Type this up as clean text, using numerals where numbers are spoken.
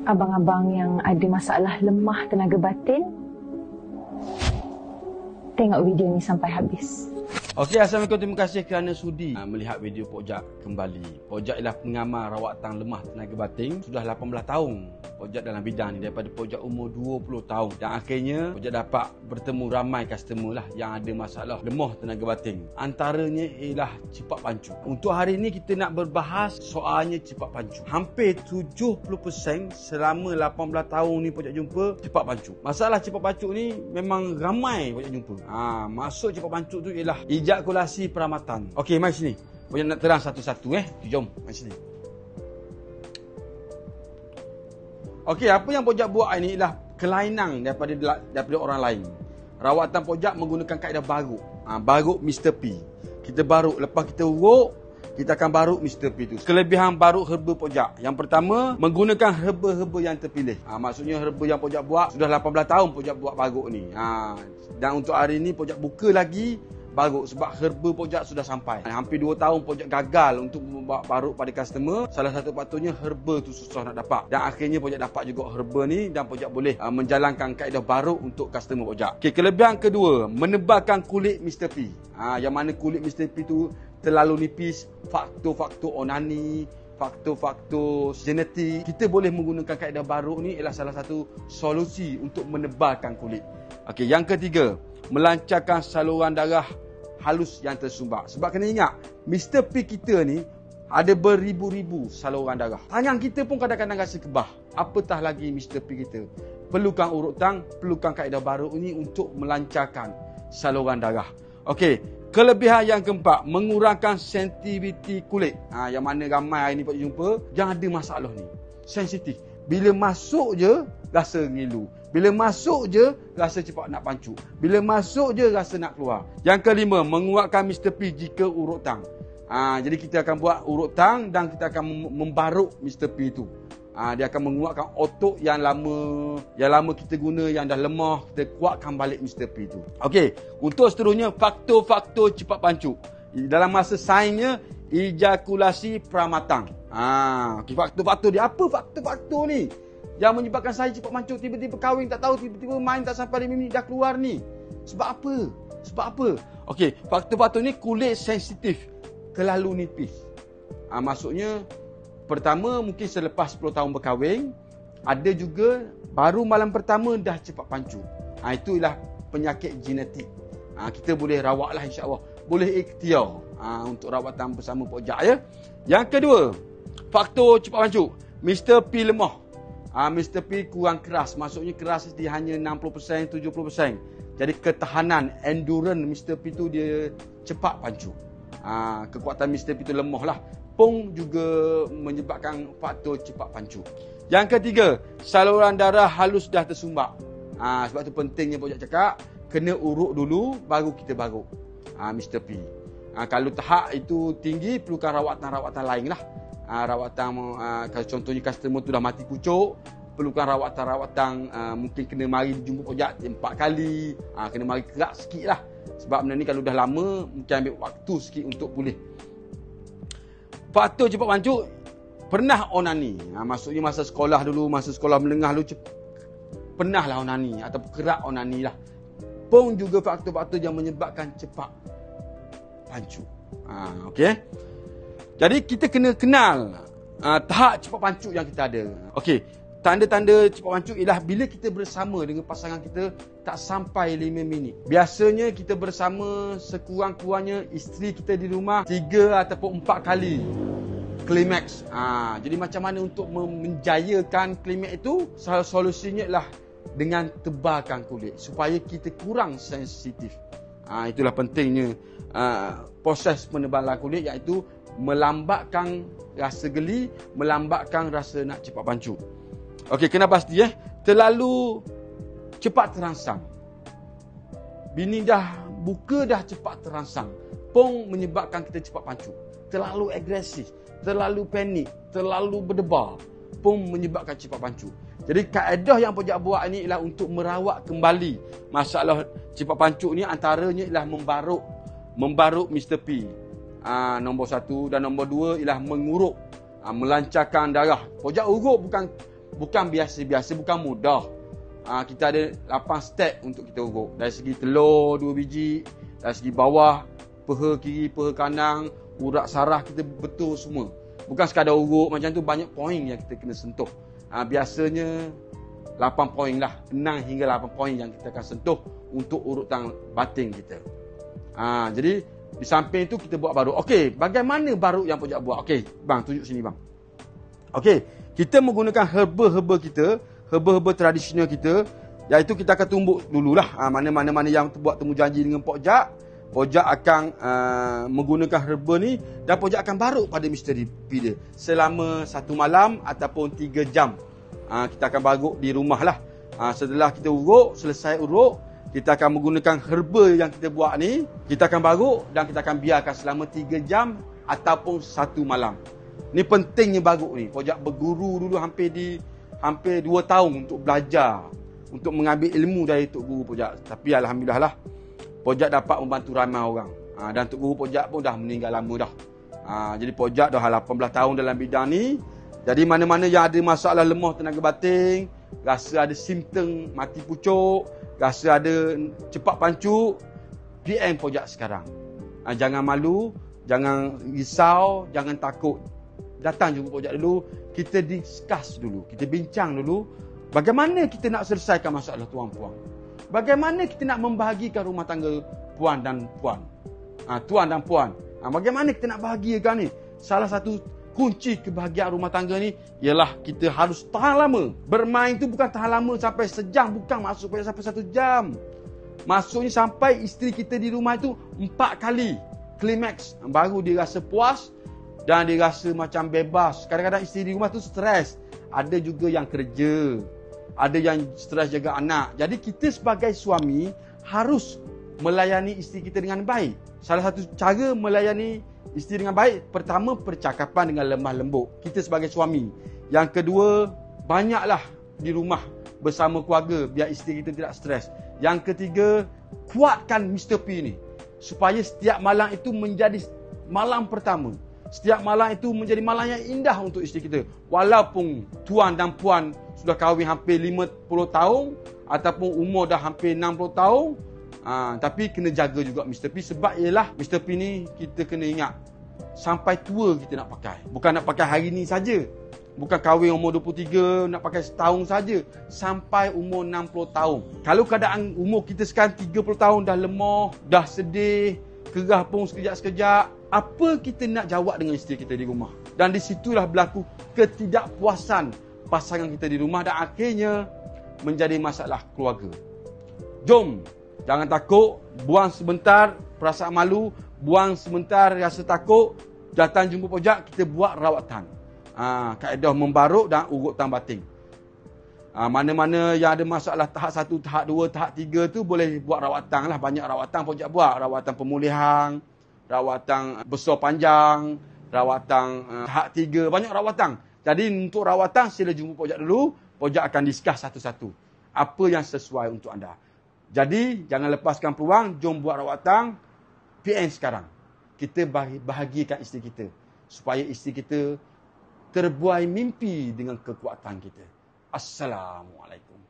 abang-abang yang ada masalah lemah tenaga batin, tengok video ni sampai habis. Okey, Assalamualaikum. Terima kasih kerana sudi melihat video Pok Jak kembali. Pok Jak ialah pengamal rawatan lemah tenaga batin. Sudah 18 tahun Pok Jak dalam bidang ni, daripada Pok Jak umur 20 tahun. Dan akhirnya Pok Jak dapat bertemu ramai customer lah yang ada masalah lemah tenaga batin. Antaranya ialah cipat pancu. Untuk hari ni kita nak berbahas soalnya cipat pancu. Hampir 70% selama 18 tahun ni Pok Jak jumpa cipat pancu. Masalah cipat pancu ni memang ramai Pok Jak jumpa. Maksud cipat pancu tu ialah ejakulasi peramatan. Okey, mari sini. Pok Jak nak terang satu-satu Jom, mari sini. Okey, apa yang Pok Jak buat ini ialah kelainan daripada orang lain. Rawatan Pok Jak menggunakan kaedah baruk. Baruk Mr. P. Kita baruk, lepas kita urut, kita akan baruk Mr. P tu. Kelebihan baruk herba Pok Jak. Yang pertama, menggunakan herba-herba yang terpilih. Maksudnya herba yang Pok Jak buat, sudah 18 tahun Pok Jak buat baruk ni. Dan untuk hari ni Pok Jak buka lagi baruk sebab herba Pok Jak sudah sampai. Hampir 2 tahun Pok Jak gagal untuk membawa baruk pada customer. Salah satu patutnya herba tu susah nak dapat. Dan akhirnya Pok Jak dapat juga herba ni dan Pok Jak boleh menjalankan kaedah baruk untuk customer Pok Jak. Okey, kelebihan kedua, menebalkan kulit Mr. P. Yang mana kulit Mr. P tu terlalu nipis, faktor-faktor onani, faktor-faktor genetik. Kita boleh menggunakan kaedah baruk ni ialah salah satu solusi untuk menebalkan kulit. Okey, yang ketiga, melancarkan saluran darah halus yang tersumbat. Sebab kena ingat, Mr. P kita ni ada beribu-ribu saluran darah. Tangan kita pun kadang-kadang rasa kebah. Apatah lagi Mr. P kita. Perlukan urut tang, perlukan kaedah baruk ni untuk melancarkan saluran darah. Okey, kelebihan yang keempat, mengurangkan sensitiviti kulit. Yang mana ramai hari ni Pok jumpa yang ada masalah ni. Sensitif. Bila masuk je rasa ngilu. Bila masuk je rasa cepat nak pancu. Bila masuk je rasa nak keluar. Yang kelima, menguatkan Mr. P jika urut tang. Jadi kita akan buat urut tang dan kita akan membaruk Mr. P tu. Dia akan menguatkan otot yang lama kita guna, yang dah lemah, kita kuatkan balik Mr. P tu. Okey, untuk seterusnya, faktor-faktor cepat pancu. Dalam masa sainsnya, ejakulasi peramatan. Okay, faktor-faktor dia. Apa faktor-faktor ni yang menyebabkan saya cepat pancu? Tiba-tiba kahwin tak tahu, tiba-tiba main tak sampai 5 minit dah keluar ni. Sebab apa? Sebab apa? Okey, faktor-faktor ni kulit sensitif, terlalu nipis. Maksudnya, pertama mungkin selepas 10 tahun berkahwin, ada juga baru malam pertama dah cepat pancu. Itu ialah penyakit genetik. Kita boleh rawat lah, insya-Allah. Boleh ikhtiar untuk rawatan bersama Pok Jak ya. Yang kedua, faktor cepat pancu, Mr. P lemah. Mr. P kurang keras. Maksudnya keras dia hanya 60%, 70%. Jadi ketahanan, endurance Mr. P tu dia cepat pancu. Kekuatan Mr. P tu lemah lah. Pun juga menyebabkan faktor cepat pancu. Yang ketiga, saluran darah halus dah tersumbat. Sebab tu pentingnya Pok Jak cakap, kena urut dulu baru kita baruk Mr. P. Kalau tahap itu tinggi, perlukan rawatan-rawatan lain lah. Kalau contohnya customer tu dah mati kucuk, perlukan rawatan-rawatan, mungkin kena mari jumpa Pok Jak 4 kali, kena mari kerak sikit lah. Sebab benda ni kalau dah lama, mungkin ambil waktu sikit untuk pulih. Faktor cepat pancu, pernah onani. Maksudnya masa sekolah dulu, masa sekolah menengah dulu, pernah lah onani atau kerak onani lah. Pun juga faktor-faktor yang menyebabkan cepat pancu. Okey. Jadi kita kena kenal tahap cepat pancu yang kita ada. Okey. Tanda-tanda cepat pancu ialah bila kita bersama dengan pasangan kita tak sampai 5 minit. Biasanya kita bersama sekurang-kurangnya isteri kita di rumah 3 ataupun 4 kali klimaks. Jadi macam mana untuk menjayakan klimaks itu? Solusinya ialah dengan tebalkan kulit supaya kita kurang sensitif. Itulah pentingnya proses penebalan kulit, iaitu melambatkan rasa geli, melambatkan rasa nak cepat pancu. Okey, kena pasti terlalu cepat terangsang. Bini dah buka dah cepat terangsang, pun menyebabkan kita cepat pancu. Terlalu agresif, terlalu panik, terlalu berdebar, pun menyebabkan cepat pancu. Jadi kaedah yang Pok Jak buat ni ialah untuk merawat kembali masalah cepat pancu ni. Antaranya ialah membaruk Mr. P. Nombor 1 dan nombor 2 ialah menguruk, melancarkan darah. Pok Jak urut bukan biasa-biasa, bukan mudah. Kita ada 8 step untuk kita urut. Dari segi telur 2 biji, dari segi bawah, peha kiri, peha kanan, urat saraf kita betul semua. Bukan sekadar urut macam tu, banyak poin yang kita kena sentuh. Biasanya 8 poin lah, 6 hingga 8 poin yang kita akan sentuh untuk urutan batin kita. Jadi di samping tu kita buat baru. Okey, bagaimana baru yang Pojak buat? Okey, bang tunjuk sini bang. Okey, kita menggunakan herba-herba kita, herba-herba tradisional kita, iaitu kita akan tumbuk dululah. Mana-mana yang buat temu janji dengan Pojak, Pojak akan menggunakan herba ni dan Pojak akan baruk pada Mr. P dia selama 1 malam ataupun 3 jam. Kita akan baruk di rumah lah. Setelah kita urut, selesai urut, kita akan menggunakan herba yang kita buat ni, kita akan baruk dan kita akan biarkan selama 3 jam ataupun 1 malam. Ni pentingnya baruk ni. Pojak berguru dulu hampir 2 tahun untuk belajar, untuk mengambil ilmu dari Tok Guru Pojak. Tapi alhamdulillah lah, Pojak dapat membantu ramai orang. Dan Tok Guru Pojak pun dah meninggal lama dah. Jadi Pojak dah 18 tahun dalam bidang ni. Jadi mana-mana yang ada masalah lemah tenaga batin, rasa ada simptom mati pucuk, rasa ada cepat pancuk, PM Pojak sekarang. Jangan malu, jangan risau, jangan takut. Datang jumpa Pojak dulu, kita discuss dulu, kita bincang dulu bagaimana kita nak selesaikan masalah tuan-puan. Bagaimana kita nak membahagikan rumah tangga puan dan puan. Tuan dan puan. Bagaimana kita nak bahagiakan ni? Salah satu kunci kebahagiaan rumah tangga ni ialah kita harus tahan lama. Bermain tu bukan tahan lama sampai sejam, bukan masuk sampai 1 jam. Maksudnya sampai isteri kita di rumah itu 4 kali klimaks, baru dia rasa puas dan dia rasa macam bebas. Kadang-kadang isteri di rumah tu stres. Ada juga yang kerja, ada yang stres jaga anak. Jadi kita sebagai suami harus melayani isteri kita dengan baik. Salah satu cara melayani isteri dengan baik, pertama percakapan dengan lemah lembut, kita sebagai suami. Yang kedua, banyaklah di rumah bersama keluarga biar isteri kita tidak stres. Yang ketiga, kuatkan Mr. P ni supaya setiap malam itu menjadi malam pertama. Setiap malam itu menjadi malam yang indah untuk isteri kita. Walaupun tuan dan puan sudah kahwin hampir 50 tahun ataupun umur dah hampir 60 tahun, tapi kena jaga juga Mr. P, sebab ialah Mr. P ni kita kena ingat sampai tua kita nak pakai. Bukan nak pakai hari ni saja. Bukan kahwin umur 23 nak pakai setahun saja, sampai umur 60 tahun. Kalau keadaan umur kita sekarang 30 tahun dah lemah, dah sedih, kerah pun sekejap-sekejap, apa kita nak jawab dengan isteri kita di rumah? Dan di situlah berlaku ketidakpuasan pasangan kita di rumah dan akhirnya menjadi masalah keluarga. Jom, jangan takut, buang sebentar perasaan malu, buang sebentar rasa takut, datang jumpa Pojak, kita buat rawatan. Kaedah membaruk dan urutan batin. Mana-mana yang ada masalah tahap 1, tahap 2, tahap 3 tu boleh buat rawatan lah. Banyak rawatan Pojak buat. Rawatan pemulihan, rawatan besar panjang, rawatan tahap 3, banyak rawatan. Jadi untuk rawatan sila jumpa Pojak dulu. Pojak akan discuss satu-satu apa yang sesuai untuk anda. Jadi jangan lepaskan peluang, jom buat rawatan PN sekarang. Kita bahagiakan isteri kita supaya isteri kita terbuai mimpi dengan kekuatan kita. Assalamualaikum.